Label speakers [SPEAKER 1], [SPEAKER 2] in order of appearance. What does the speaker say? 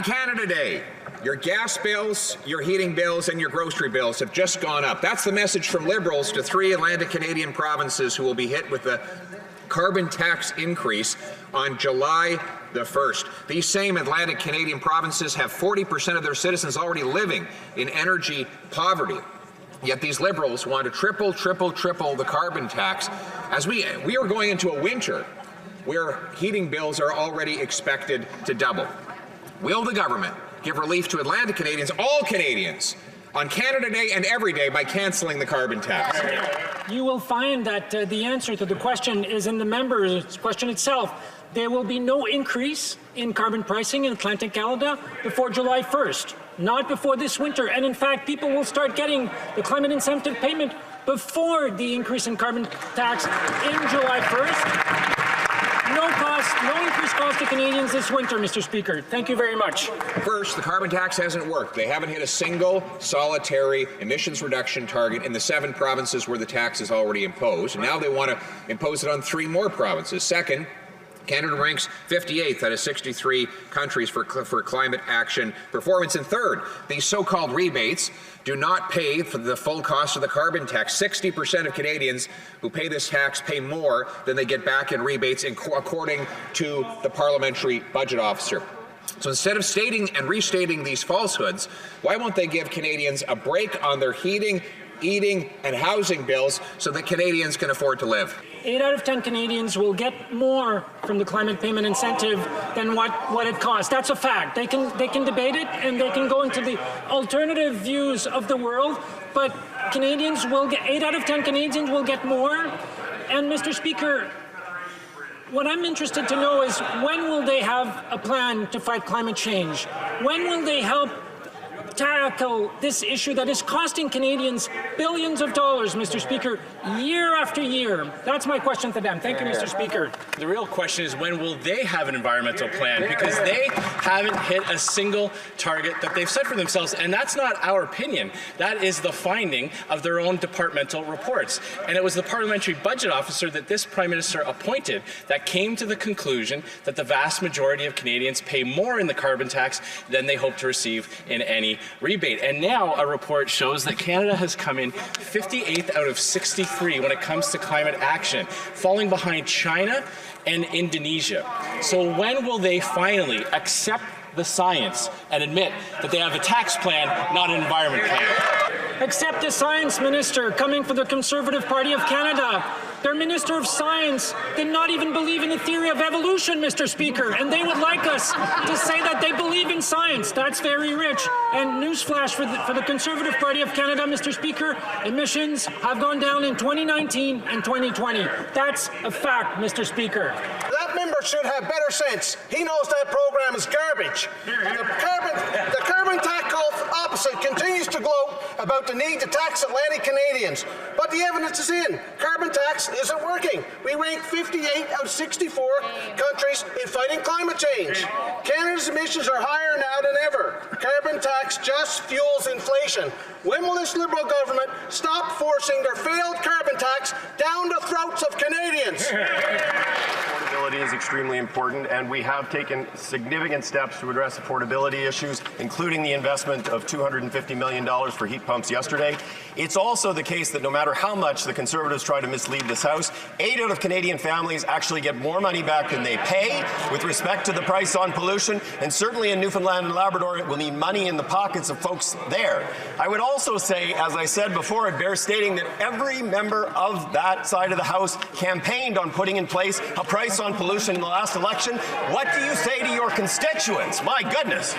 [SPEAKER 1] Happy Canada Day. Your gas bills, your heating bills, and your grocery bills have just gone up. That's the message from Liberals to 3 Atlantic Canadian provinces who will be hit with the carbon tax increase on July the 1st. These same Atlantic Canadian provinces have 40% of their citizens already living in energy poverty. Yet these Liberals want to triple the carbon tax as we are going into a winter where heating bills are already expected to double. Will the government give relief to Atlantic Canadians, all Canadians, on Canada Day and every day by cancelling the carbon tax?
[SPEAKER 2] You will find that the answer to the question is in the member's question itself. There will be no increase in carbon pricing in Atlantic Canada before July 1st, not before this winter. And in fact, people will start getting the climate incentive payment before the increase in carbon tax in July 1st. No increased cost to Canadians this winter, Mr. Speaker. Thank you very much.
[SPEAKER 1] First, the carbon tax hasn't worked. They haven't hit a single solitary emissions reduction target in the 7 provinces where the tax is already imposed. And now they want to impose it on 3 more provinces. Second, Canada ranks 58th out of 63 countries for climate action performance. And third, these so-called rebates do not pay for the full cost of the carbon tax. 60% of Canadians who pay this tax pay more than they get back in rebates, according to the Parliamentary Budget Officer. So instead of stating and restating these falsehoods, why won't they give Canadians a break on their heating, eating, and housing bills so that Canadians can afford to live?
[SPEAKER 2] 8 out of 10 Canadians will get more from the climate payment incentive than what it costs. That's a fact. They can debate it and they can go into the alternative views of the world, but Canadians will get 8 out of 10 Canadians will get more. And Mr. Speaker, what I'm interested to know is when will they have a plan to fight climate change? When will they help tackle this issue that is costing Canadians billions of dollars, Mr. Speaker, year after year? That's my question to them. Thank you, Mr. Speaker.
[SPEAKER 3] The real question is when will they have an environmental plan? Because they haven't hit a single target that they've set for themselves, and that's not our opinion. That is the finding of their own departmental reports. And it was the Parliamentary Budget Officer that this Prime Minister appointed that came to the conclusion that the vast majority of Canadians pay more in the carbon tax than they hope to receive in any rebate. And now a report shows that Canada has come in 58th out of 63 when it comes to climate action, falling behind China and Indonesia. So when will they finally accept the science and admit that they have a tax plan, not an environment plan?
[SPEAKER 2] Accept the science, Minister, coming from the Conservative Party of Canada. Their Minister of Science did not even believe in the theory of evolution, Mr. Speaker, and they would like us to say that they believe in science. That's very rich. And newsflash for the Conservative Party of Canada, Mr. Speaker, emissions have gone down in 2019 and 2020. That's a fact, Mr. Speaker.
[SPEAKER 4] That member should have better sense. He knows that program is garbage. The carbon tax opposite continues to gloat about the need to tax Atlantic Canadians. But the evidence is in. Carbon tax isn't working. We rank 58 out of 64 countries in fighting climate change. Canada's emissions are higher now than ever. Carbon tax just fuels inflation. When will this Liberal government stop forcing their failed carbon tax down the throats of Canadians?
[SPEAKER 5] Affordability is extremely important, and we have taken significant steps to address affordability issues, including the investment of $250 million for heat pumps yesterday. It's also the case that no matter how much the Conservatives try to mislead this House, 8 out of Canadian families actually get more money back than they pay with respect to the price on pollution, and certainly in Newfoundland and Labrador it will mean money in the pockets of folks there. I would also say, as I said before, it bears stating that every member of that side of the House campaigned on putting in place a price on pollution in the last election. What do you say to your constituents? My goodness.